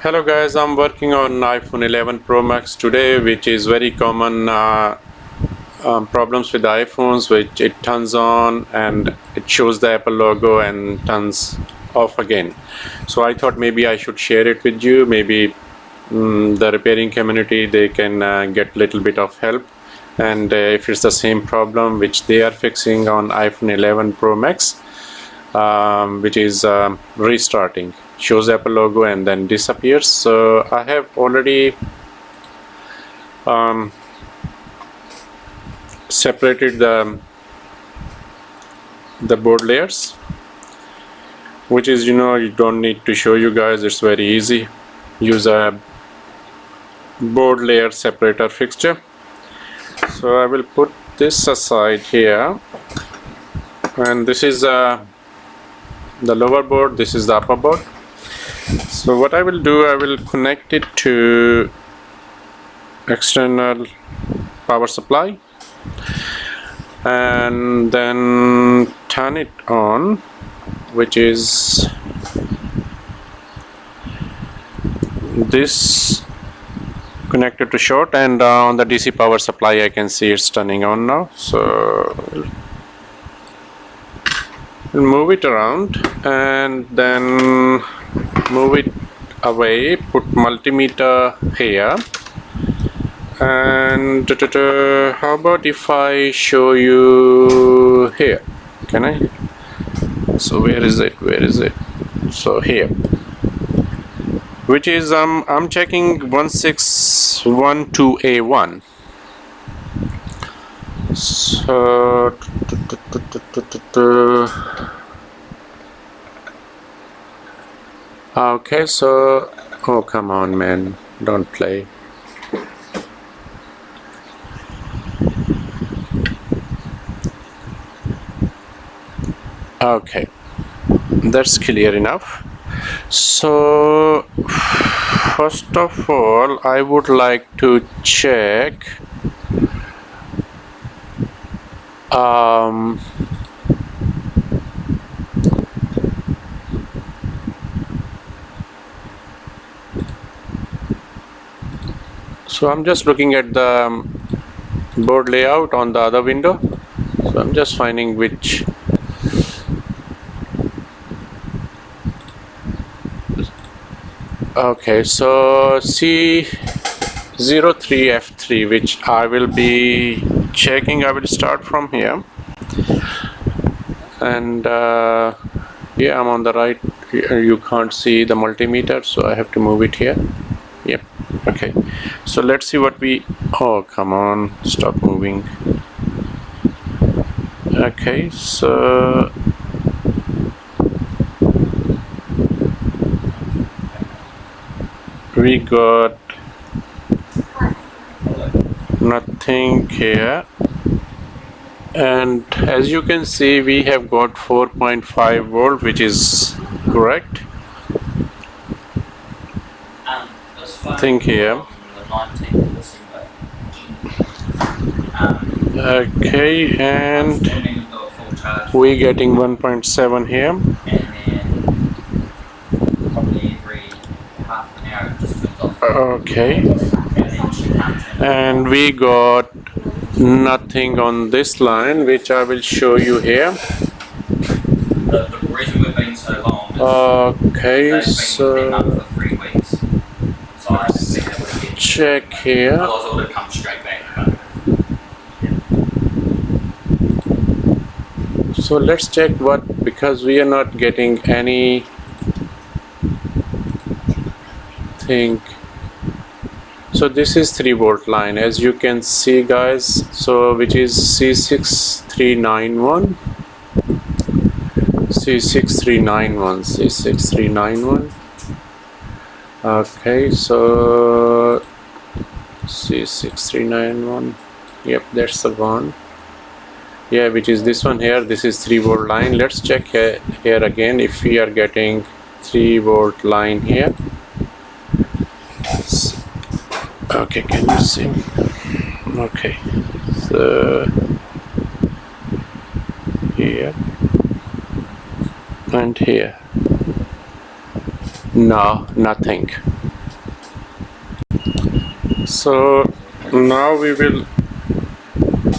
Hello guys, I'm working on iPhone 11 Pro Max today, which is very common problems with iPhones, which it turns on and it shows the Apple logo and turns off again. So I thought maybe I should share it with you. Maybe the repairing community, they can get a little bit of help. And if it's the same problem which they are fixing on iPhone 11 Pro Max, which is restarting, shows Apple logo and then disappears. So I have already separated the board layers, which is, you don't need to show you guys, it's very easy. Use a board layer separator fixture. So I will put this aside here, and this is the lower board, this is the upper board. So what I will do, I will connect it to external power supply and then turn it on, which is this connected to short, and on the DC power supply I can see it's turning on now. So we'll move it around and then move it away, put multimeter here, and how about if I show you here? Can I? So where is it? So here, which is I'm checking 1612A1. So okay, so oh come on man, don't play. Okay, that's clear enough. So first of all, I would like to check so I'm just looking at the board layout on the other window. So I'm just finding which okay, so C03F3, which I will be checking. I will start from here, and yeah, I'm on the right. You can't see the multimeter, so I have to move it here. Yep. Okay, so let's see what we, oh come on, stop moving. Okay, so we got nothing here, and as you can see we have got 4.5 volt, which is correct. I think here. Okay, and we getting 1.7 here. Okay, and we got nothing on this line, which I will show you here. The reason we've been so long is okay, so check here. otherwise it would have come straight back. So let's check what, because we are not getting any thing. So this is 3 volt line, as you can see guys, so which is C6391. Okay, so C6391, yep, that's the one. Yeah, which is this one here. This is 3 volt line. Let's check here again if we are getting 3 volt line here. Okay, can you see? Okay, so here and here. No, nothing. So now we will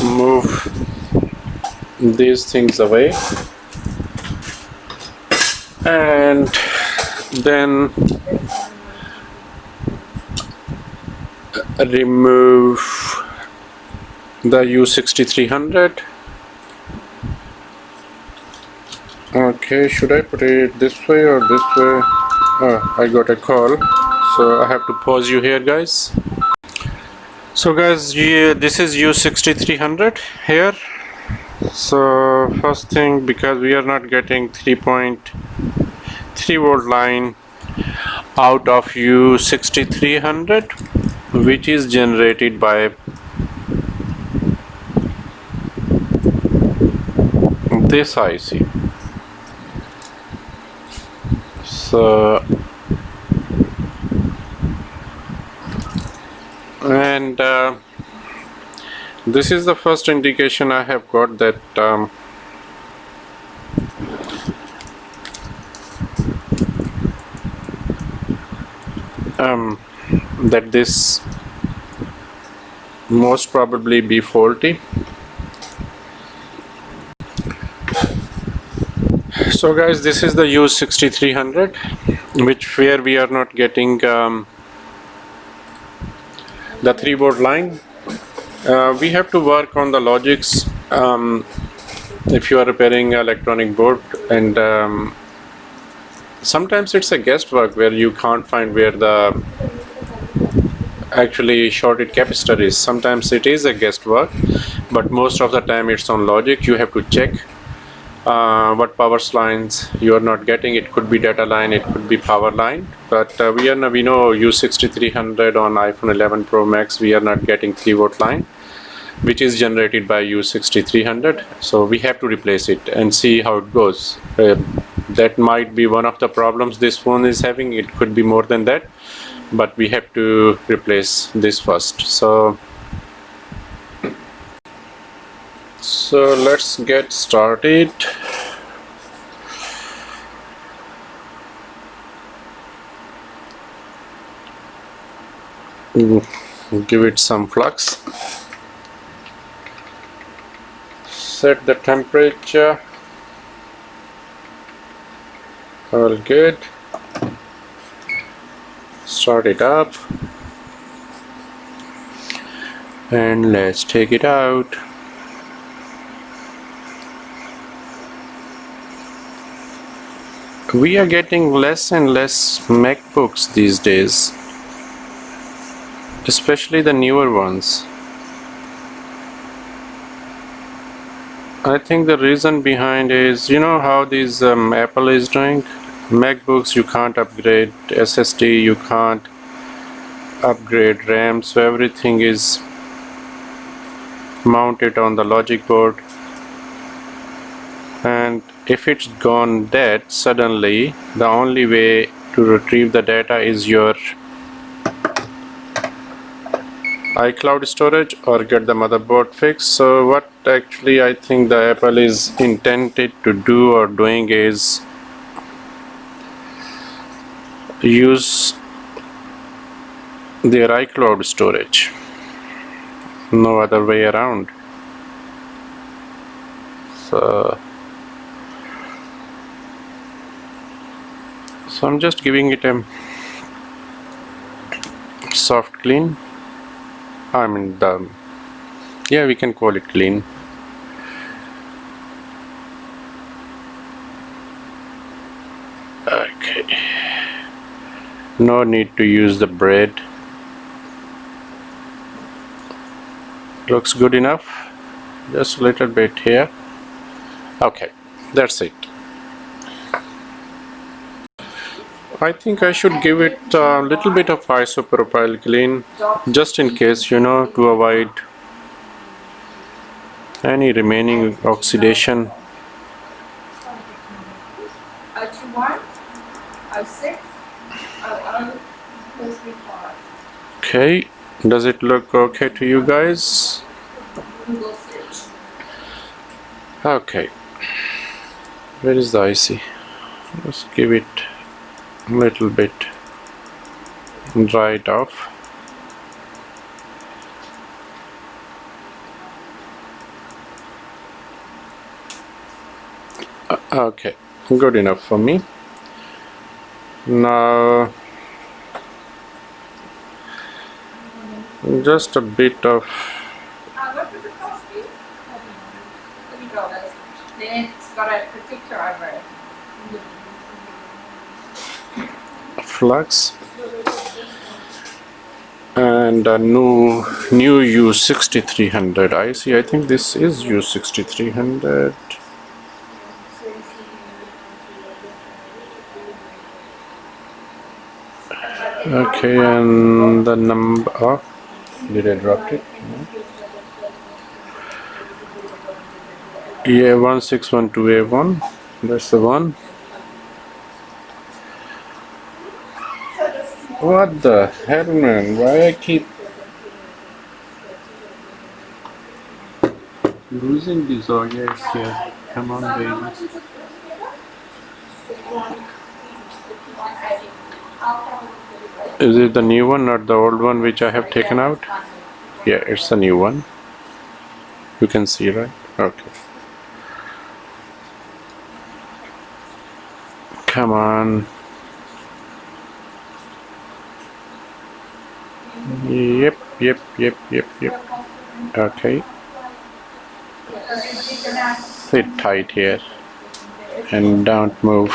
move these things away, and then remove the U6300. Okay, should I put it this way or this way? Oh, I got a call, so I have to pause you here, guys. So guys, this is U6300 here. So first thing, because we are not getting 3.3 volt line out of U6300, which is generated by this IC. So, and this is the first indication I have got that that this most probably be faulty. So guys, this is the U6300, where we are not getting the 3 volt line. We have to work on the logics if you are repairing an electronic board, and sometimes it's a guesswork where you can't find where the actually shorted capacitor is. Sometimes it is a guesswork, but most of the time it's on logic. You have to check what power lines you are not getting. It could be data line, it could be power line, but we know U6300 on iPhone 11 Pro Max, we are not getting 3 volt line, which is generated by U6300. So we have to replace it and see how it goes. That might be one of the problems this phone is having. It could be more than that, but we have to replace this first. So let's get started. Give it some flux. Set the temperature. All good. Start it up. And let's take it out. We are getting less and less MacBooks these days, especially the newer ones. I think the reason behind is, you know how these Apple is doing? MacBooks, you can't upgrade SSD, you can't upgrade RAM, so everything is mounted on the logic board. And if it's gone dead suddenly, the only way to retrieve the data is your iCloud storage or get the motherboard fixed. So what actually I think the Apple is intended to do or doing is use their iCloud storage. No other way around. So I'm just giving it a soft clean. I mean, we can call it clean. Okay. No need to use the braid. Looks good enough. Just a little bit here. Okay, that's it. I think I should give it a little bit of isopropyl clean, just in case, to avoid any remaining oxidation. Okay, does it look okay to you guys? Okay, where is the IC? Let's give it a little bit, dry it off. Okay, good enough for me. Now just a bit of What would it cost you? $30. Then it's got a protector over it. flux and a new U6300 IC. I think this is U6300. Okay, and the number. Oh, did I drop it? No. EA1612A1. That's the one. What the hell, man? Why I keep losing these audios here? Come on, baby. Is it the new one, not the old one which I have taken out? Yeah, it's the new one. You can see, right? Okay. Come on. Yep. Okay. Sit tight here and don't move.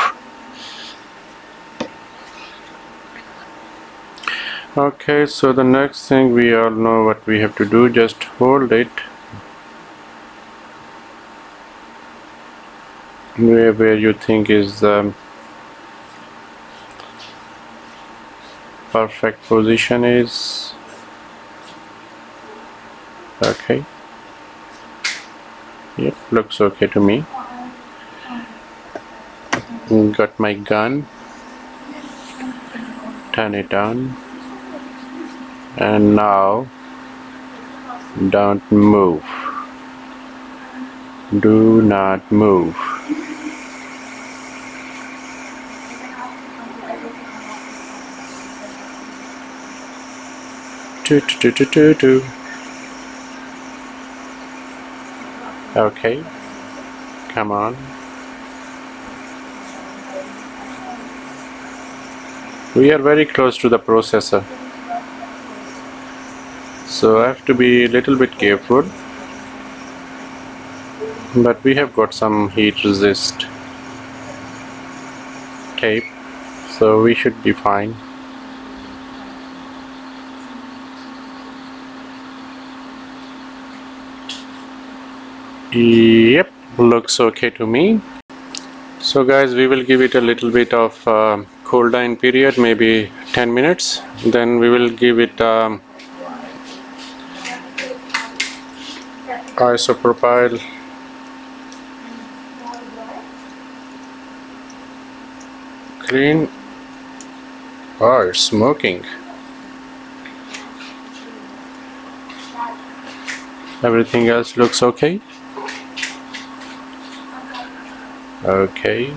Okay, so the next thing, we all know what we have to do. Just hold it where you think is the perfect position is. Okay. Yep, looks okay to me. Got my gun. Turn it on. And now don't move. Do not move. Okay, come on. We are very close to the processor, so I have to be a little bit careful, but we have got some heat resist tape, so we should be fine. Yep, looks okay to me. So guys, we will give it a little bit of cool down period, maybe 10 minutes. Then we will give it isopropyl clean. Oh, it's smoking. Everything else looks okay. Okay.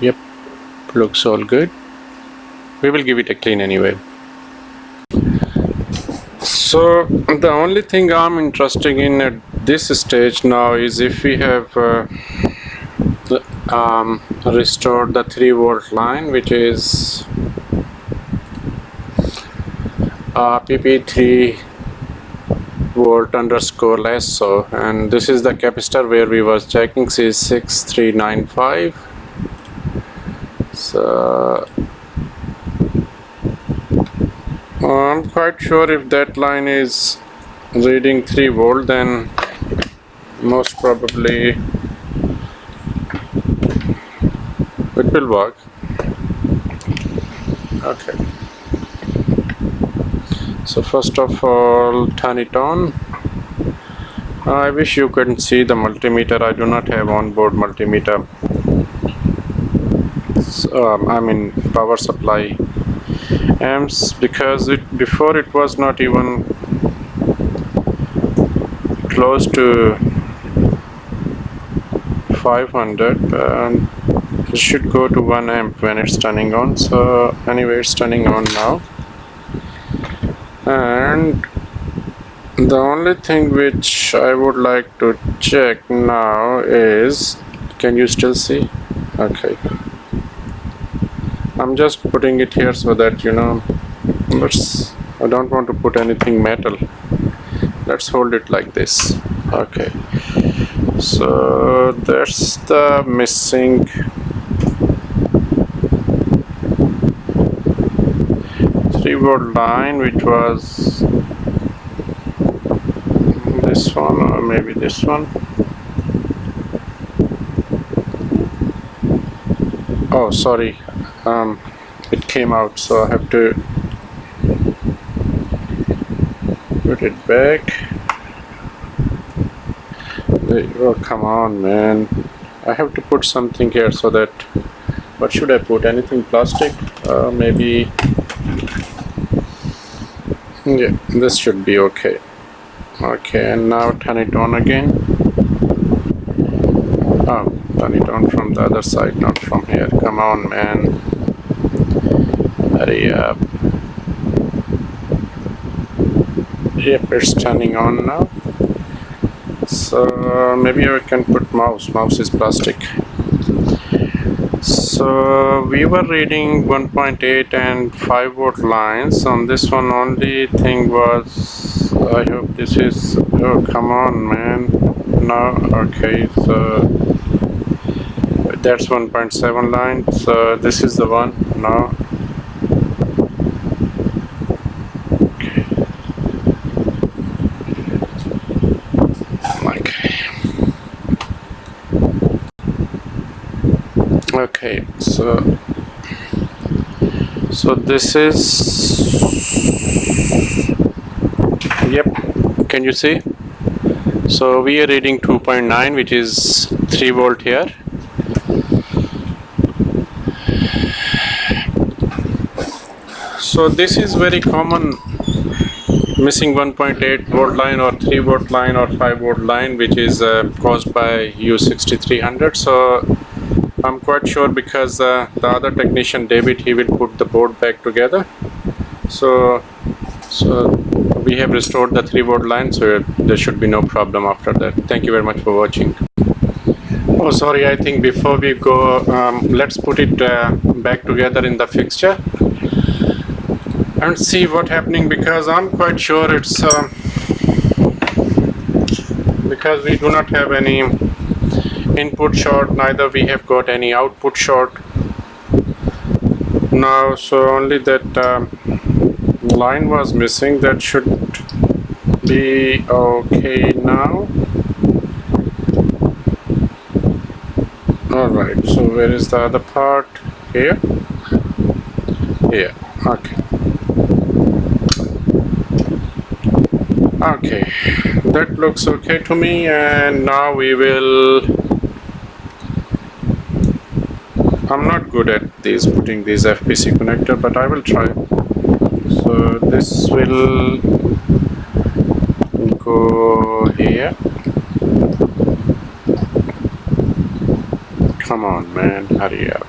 Yep, looks all good. We will give it a clean anyway. So the only thing I'm interested in at this stage now is if we have restored the 3-volt line, which is PP3 volt underscore less so, and this is the capacitor where we was checking, is 6395. So I'm quite sure if that line is reading 3 volt, then most probably it will work. Okay, so first of all, turn it on. I wish you could see the multimeter. I do not have onboard multimeter. So, I mean power supply amps, because before it was not even close to 500, and it should go to 1 amp when it's turning on. So anyway, it's turning on now, and the only thing which I would like to check now is, Can you still see? Okay. I'm just putting it here so that I don't want to put anything metal. Let's hold it like this. Okay. So that's the missing 3-volt line, which was this one or maybe this one. Oh, sorry. It came out, so I have to put it back. Oh, come on, man. I have to put something here so that... What should I put? Anything plastic? Maybe... Yeah, this should be okay. Okay, and now turn it on again. Oh, turn it on from the other side, not from here. Come on, man. Hurry up. Yep, it's turning on now. So maybe I can put mouse. Mouse is plastic. So we were reading 1.8 and 5-volt lines. On this one, only thing was, I hope this is, oh come on, man. No, okay, so that's 1.7 line. So this is the one. No. Okay, so this is, yep, can you see? So we are reading 2.9, which is 3-volt here. So this is very common, missing 1.8 volt line or 3-volt line or 5-volt line, which is caused by U6300. So I'm quite sure, because the other technician David, he will put the board back together. So we have restored the 3-volt line, so there should be no problem after that. Thank you very much for watching. Oh, sorry, I think before we go, let's put it back together in the fixture and see what's happening, because I'm quite sure it's because we do not have any input short, neither we have got any output short now. So only that line was missing. That should be okay now. Alright, so where is the other part? Here? Here, okay. Okay, that looks okay to me, and now we will... I'm not good at putting these FPC connector, but I will try. So this will go here. Come on, man, hurry up.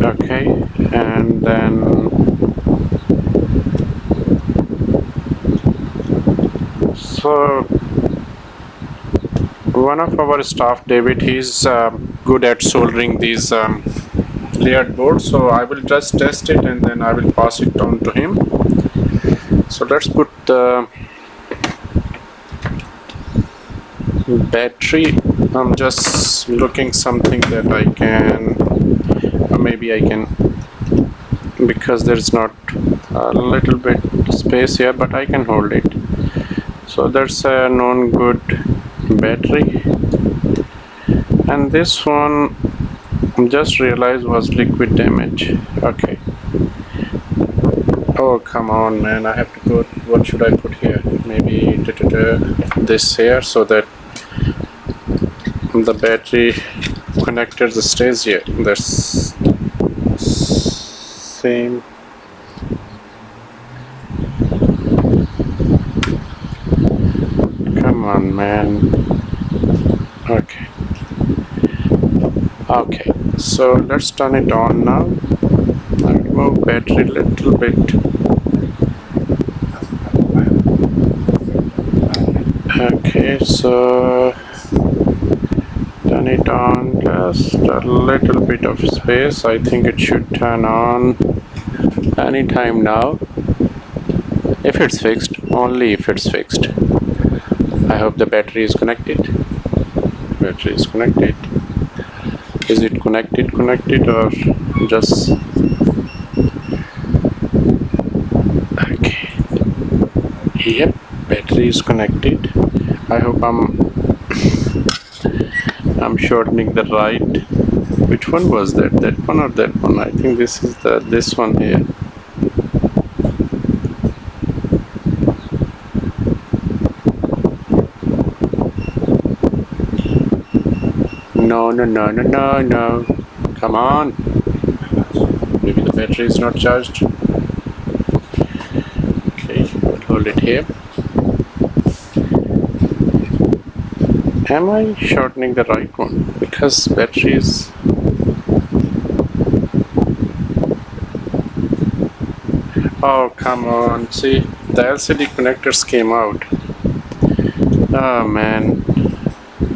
Okay, and then so one of our staff, David, he's good at soldering these layered boards, so I will just test it and then I will pass it on to him. So let's put the battery. I'm just looking something that I can, maybe I can, because there's not a little bit space here, but I can hold it. So that's a known good battery, and this one just realized was liquid damage. Okay. Oh come on, man, I have to put, what should I put here? Maybe this here, so that the battery connector stays here. That's same. Come on, man. Okay. Okay, so let's turn it on now. I'll remove battery a little bit. Okay, so turn it on just a little bit of space. I think it should turn on anytime now. If it's fixed, only if it's fixed. I hope the battery is connected. Battery is connected. Is it connected or just okay? Yep, battery is connected. I hope I'm shortening the right. Which one was that? That one or that one? I think this is this one here. No. Come on. Maybe the battery is not charged. Okay, we'll hold it here. Am I shortening the right one? Because battery is... Oh, come on. See, the LCD connectors came out. Oh man.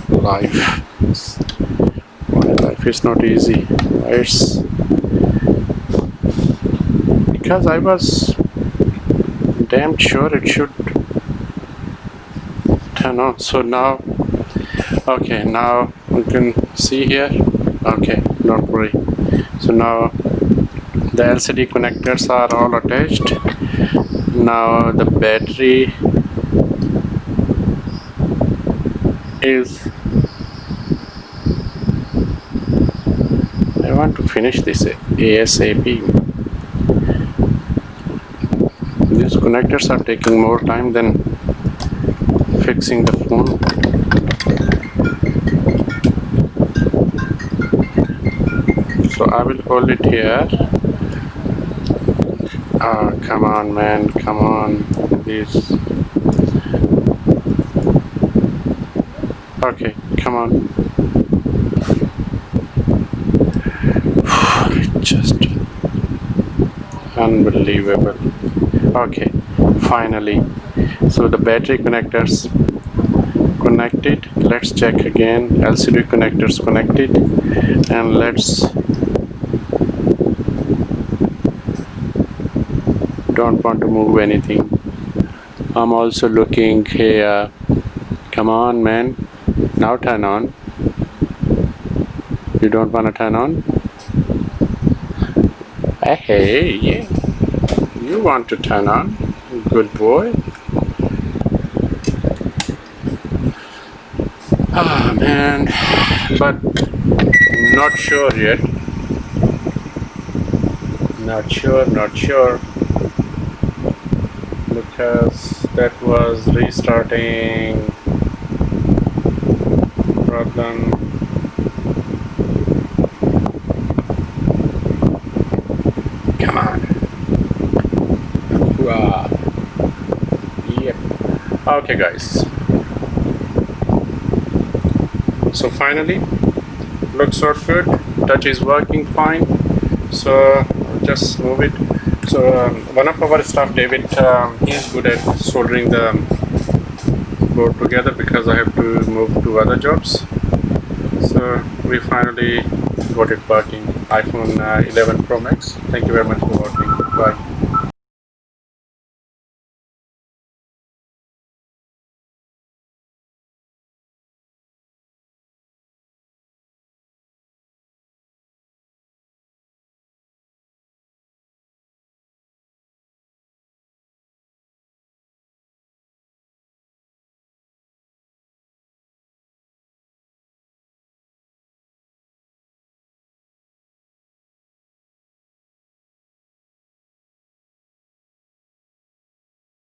Life is not easy. It's because I was damn sure it should turn on. So now, okay, now you can see here. Okay, don't worry. So now the LCD connectors are all attached. Now the battery is... I want to finish this ASAP. These connectors are taking more time than fixing the phone. So I will hold it here. Oh, come on, man, come on. Please. Okay, come on. Just unbelievable. Okay, finally. So the battery connectors connected. Let's check again. LCD connectors connected, and let's... Don't want to move anything. I'm also looking here. Come on, man. Now turn on. You don't want to turn on? Hey, yeah. You want to turn on? Good boy. Ah, man. But not sure yet. Not sure. Because that was restarting problem. Come on. Wow. Yep. Okay, guys. So finally, looks so good. Touch is working fine. So just move it. So one of our staff, David, he's good at soldering the board together because I have to move to other jobs. So we finally got it working. iPhone 11 Pro Max. Thank you very much for watching. Bye.